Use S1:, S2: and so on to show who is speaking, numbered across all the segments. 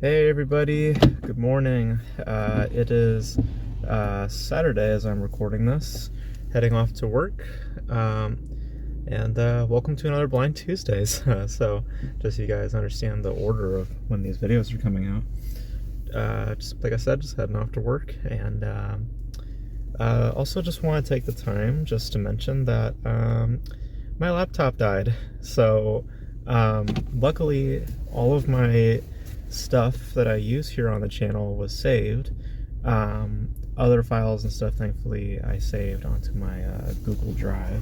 S1: Hey everybody, good morning. It is Saturday as I'm recording this, heading off to work, and welcome to another Blind Tuesdays. So just so you guys understand the order of when these videos are coming out. Just like I said, just heading off to work, and also just want to take the time just to mention that my laptop died. So luckily all of my stuff that I use here on the channel was saved. Other files and stuff, thankfully, I saved onto my Google Drive,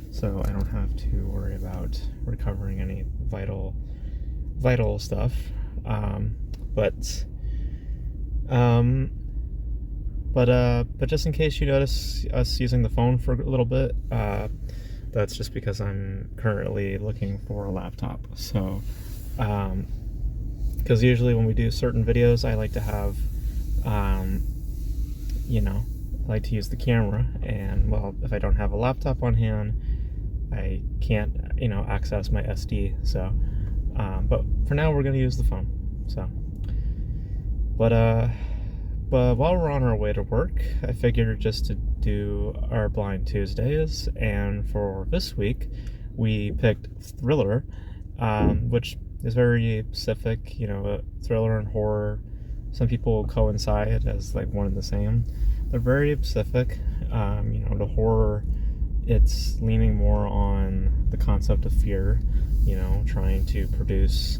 S1: so I don't have to worry about recovering any vital stuff. But just in case you notice us using the phone for a little bit, that's just because I'm currently looking for a laptop. So because usually when we do certain videos, I like to have, I like to use the camera, and well, if I don't have a laptop on hand, I can't, access my SD. So, but for now, we're gonna use the phone. So, but while we're on our way to work, I figured just to do our Blind Tuesdays, and for this week, we picked Thriller, which is very specific, thriller and horror. Some people coincide as like one and the same. They're very specific. The horror, it's leaning more on the concept of fear, trying to produce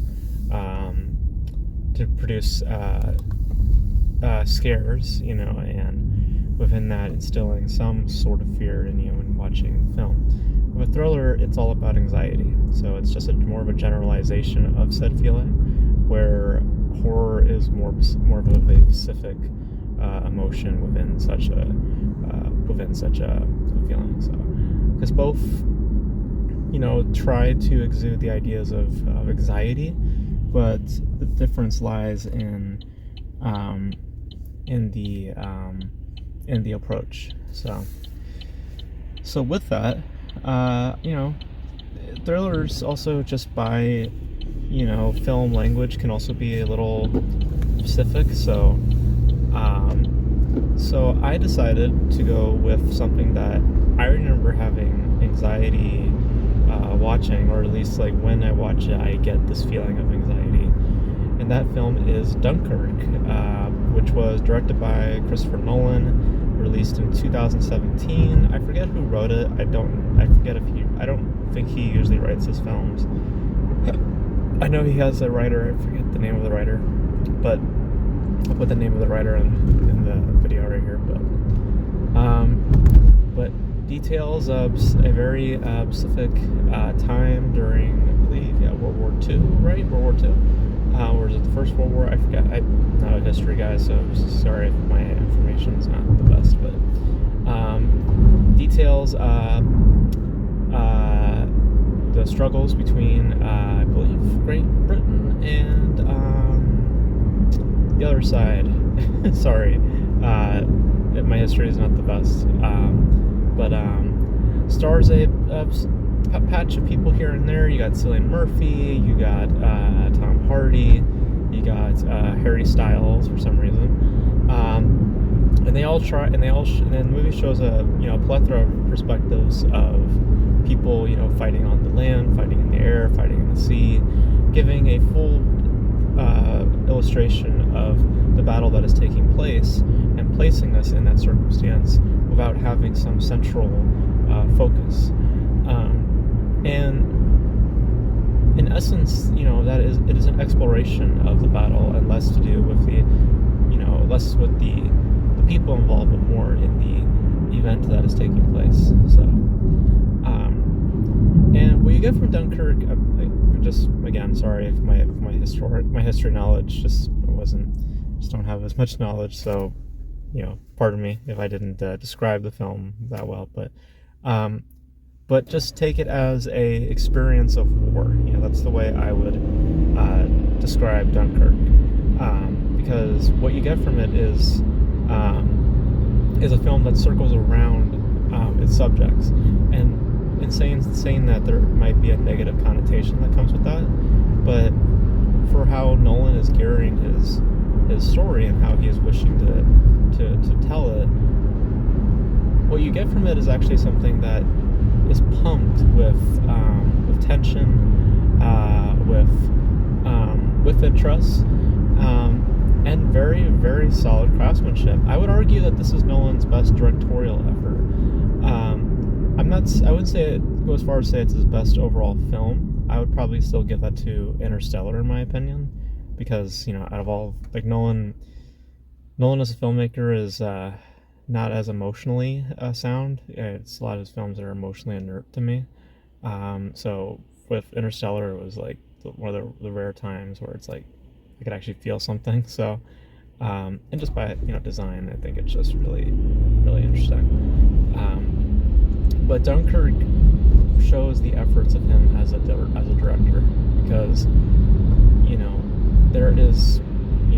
S1: scares, and within that instilling some sort of fear in you when watching the film. With Thriller, it's all about anxiety, so it's just more of a generalization of said feeling, where horror is more of a specific emotion within such a feeling. So, because both, try to exude the ideas of anxiety, but the difference lies in the approach. So with that. Thrillers also, just by film language, can also be a little specific. So I decided to go with something that I remember having anxiety watching, or at least like when I watch it, I get this feeling of anxiety. And that film is Dunkirk, which was directed by Christopher Nolan. Released in 2017. I forget who wrote it. I don't think he usually writes his films. I know he has a writer. I forget the name of the writer, but I'll put the name of the writer in the video right here. But details of a very specific time during, I believe, World War II, right? World War II. Or is it the First World War? I forget. I'm not a history guy, so I'm sorry if my information is not the best. But details the struggles between, I believe, Great Britain and the other side. Sorry, my history is not the best. But stars a patch of people here and there. You got Cillian Murphy, you got Tom Hardy, you got Harry Styles for some reason, and then the movie shows a plethora of perspectives of people, fighting on the land, fighting in the air, fighting in the sea, giving a full illustration of the battle that is taking place and placing us in that circumstance without having some central focus. And in essence, it is an exploration of the battle, and less to do with less with the people involved, but more in the event that is taking place. So, and what you get from Dunkirk, just again, sorry if my history knowledge just don't have as much knowledge. So, pardon me if I didn't describe the film that well, but just take it as a experience of war. That's the way I would describe Dunkirk, because what you get from it is a film that circles around its subjects, and in saying that there might be a negative connotation that comes with that, but for how Nolan is gearing his story and how he is wishing to tell it, what you get from it is actually something that is pumped with tension, with interest, and very, very solid craftsmanship. I would argue that this is Nolan's best directorial effort. I wouldn't say go as far as say it's his best overall film. I would probably still give that to Interstellar in my opinion, because out of all, like, Nolan as a filmmaker is not as emotionally sound. It's a lot of his films that are emotionally inert to me. So with Interstellar, it was like one of the rare times where it's like I could actually feel something. So and just by design, I think it's just really, really interesting. But Dunkirk shows the efforts of him as a director, because there is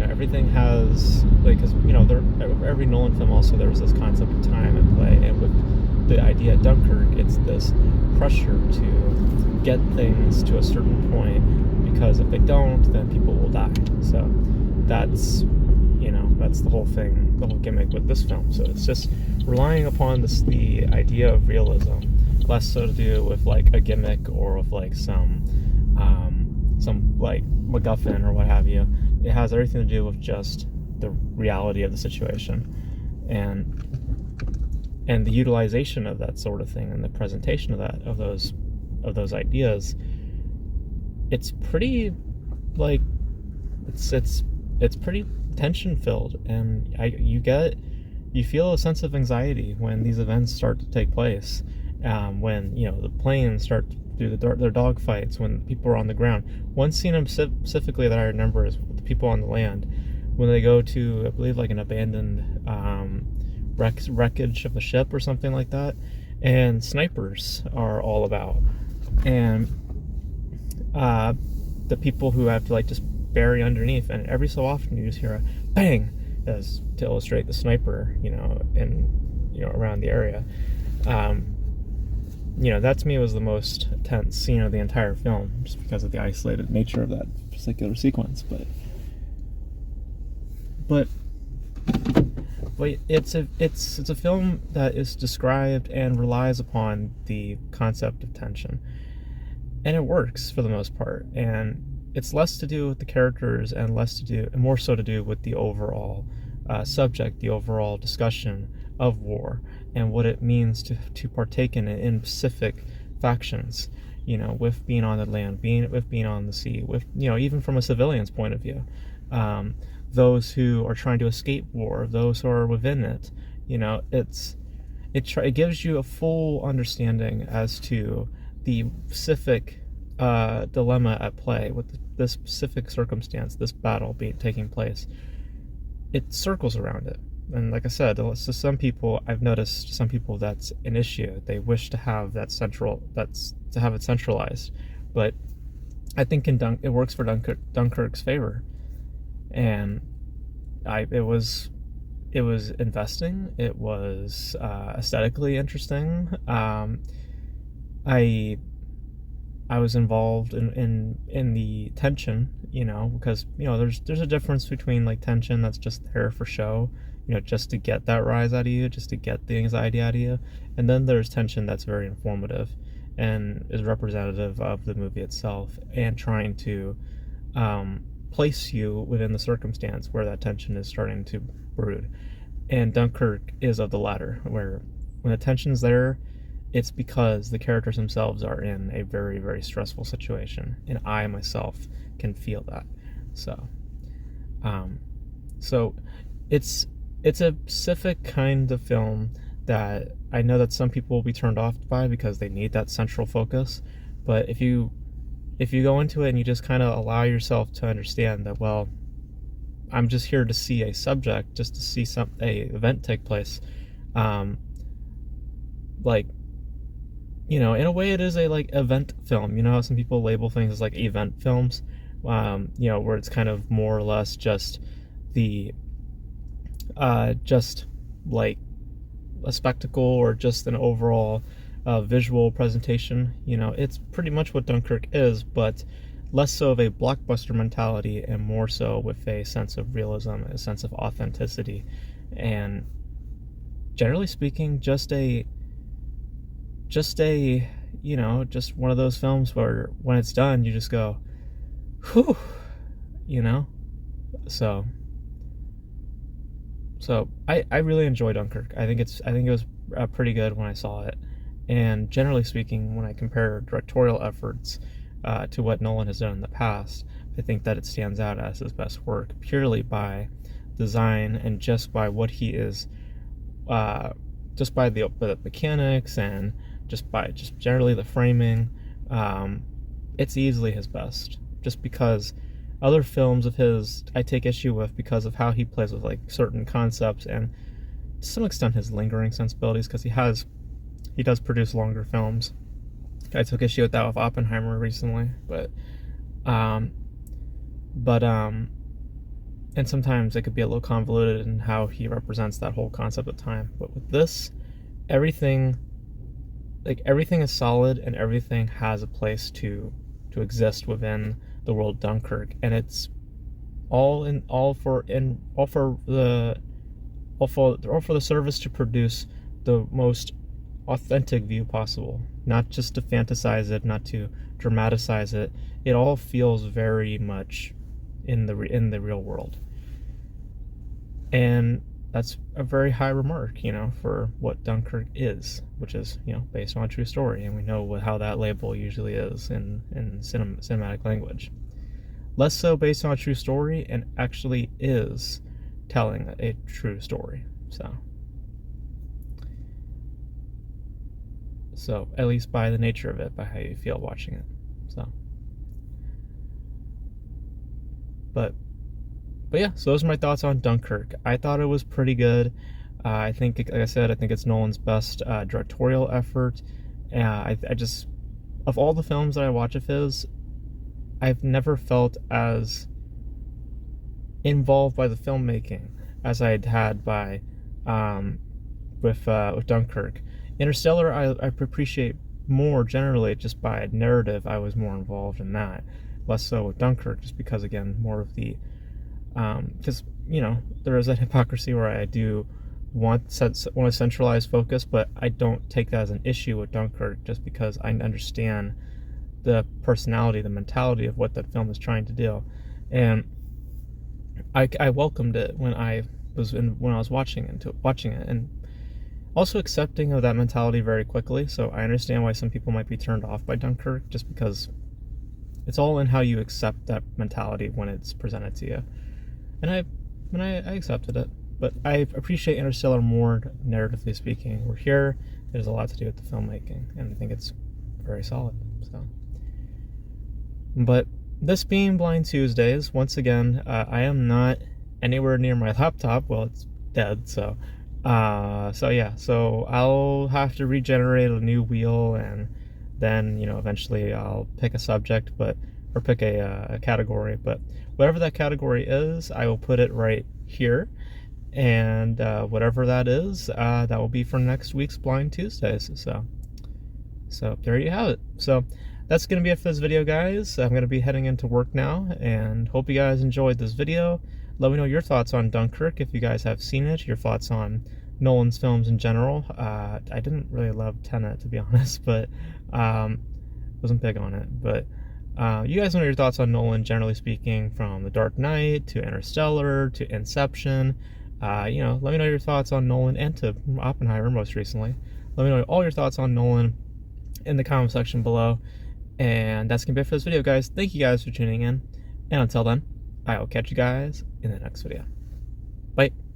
S1: everything has, like, because every Nolan film also there's this concept of time at play, and with the idea of Dunkirk, it's this pressure to get things to a certain point, because if they don't, then people will die. So that's the whole thing, the whole gimmick with this film. So it's just relying upon the idea of realism, less so to do with like a gimmick or with like some like MacGuffin or what have you. It has everything to do with just the reality of the situation, and the utilization of that sort of thing, and the presentation of those ideas. It's pretty, like, it's pretty tension filled, and you feel a sense of anxiety when these events start to take place, when the planes start to do their dog fights, when people are on the ground. One scene specifically that I remember is the people on the land, when they go to, I believe, like an abandoned wreckage of a ship or something like that, and snipers are all about, and the people who have to like just bury underneath, and every so often you just hear a bang as to illustrate the sniper, around the area. That to me was the most tense scene of the entire film, just because of the isolated nature of that particular sequence. But it's a film that is described and relies upon the concept of tension, and it works for the most part. And it's less to do with the characters and more so to do with the overall subject, the overall discussion of war and what it means to partake in specific factions, with being on the land, with being on the sea, with even from a civilian's point of view, those who are trying to escape war, those who are within it. It gives you a full understanding as to the specific dilemma at play with this specific circumstance, this battle taking place. It circles around it, and like I said, to some people, I've noticed some people that's an issue. They wish to have it centralized, but I think it works for Dunkirk's favor, and it was investing. It was aesthetically interesting. I was involved in the tension, because there's a difference between like tension that's just there for show, just to get that rise out of you, just to get the anxiety out of you, and then there's tension that's very informative and is representative of the movie itself, and trying to place you within the circumstance where that tension is starting to brood. And Dunkirk is of the latter, where when the tension's there, it's because the characters themselves are in a very, very stressful situation, and I myself can feel that. So it's a specific kind of film that I know that some people will be turned off by, because they need that central focus. But if you go into it and you just kind of allow yourself to understand that, well, I'm just here to see a subject, just to see a event take place, in a way it is a like event film. How some people label things as like event films, where it's kind of more or less just just like a spectacle, or just an overall visual presentation. It's pretty much what Dunkirk is, but less so of a blockbuster mentality and more so with a sense of realism, a sense of authenticity, and generally speaking, just a just one of those films where when it's done, you just go, whew, you know? So I really enjoy Dunkirk. I think it was pretty good when I saw it. And generally speaking, when I compare directorial efforts to what Nolan has done in the past, I think that it stands out as his best work purely by design and just by what he is, just by the mechanics and just generally the framing. It's easily his best, just because other films of his I take issue with because of how he plays with like certain concepts and to some extent his lingering sensibilities, because he does produce longer films. I took issue with that with Oppenheimer recently, and sometimes it could be a little convoluted in how he represents that whole concept of time. But with this, everything is solid and everything has a place to exist within the world Dunkirk, and it's all for the service to produce the most authentic view possible, not just to fantasize it, not to dramatize it. It all feels very much in the real world, and that's a very high remark, for what Dunkirk is, which is, based on a true story, and we know how that label usually is in cinematic language. Less so based on a true story, and actually is telling a true story. So at least by the nature of it, by how you feel watching it. But yeah, so those are my thoughts on Dunkirk. I thought it was pretty good. I think, like I said, I think it's Nolan's best directorial effort. I just, of all the films that I watch of his, I've never felt as involved by the filmmaking as I'd had by with Dunkirk. Interstellar, I appreciate more generally just by narrative. I was more involved in that, less so with Dunkirk, just because, again, more of the because there is that hypocrisy where I do want a centralized focus, but I don't take that as an issue with Dunkirk, just because I understand the personality, the mentality of what that film is trying to do, and I welcomed it when I was watching it, and also accepting of that mentality very quickly. So I understand why some people might be turned off by Dunkirk, just because it's all in how you accept that mentality when it's presented to you. And I accepted it, but I appreciate Interstellar more narratively speaking. We're here. It has a lot to do with the filmmaking, and I think it's very solid. But this being Blind Tuesdays, once again, I am not anywhere near my laptop. Well, it's dead, so yeah. So I'll have to regenerate a new wheel, and then eventually I'll pick a subject, or pick a category. But whatever that category is, I will put it right here, and whatever that is, that will be for next week's Blind Tuesdays. So there you have it. So that's going to be it for this video, guys. I'm going to be heading into work now, and hope you guys enjoyed this video. Let me know your thoughts on Dunkirk, if you guys have seen it, your thoughts on Nolan's films in general. I didn't really love Tenet, to be honest, but wasn't big on it. But you guys know your thoughts on Nolan, generally speaking, from The Dark Knight to Interstellar to Inception. Let me know your thoughts on Nolan, and to Oppenheimer most recently. Let me know all your thoughts on Nolan in the comment section below. And that's going to be it for this video, guys. Thank you guys for tuning in. And until then, I will catch you guys in the next video. Bye.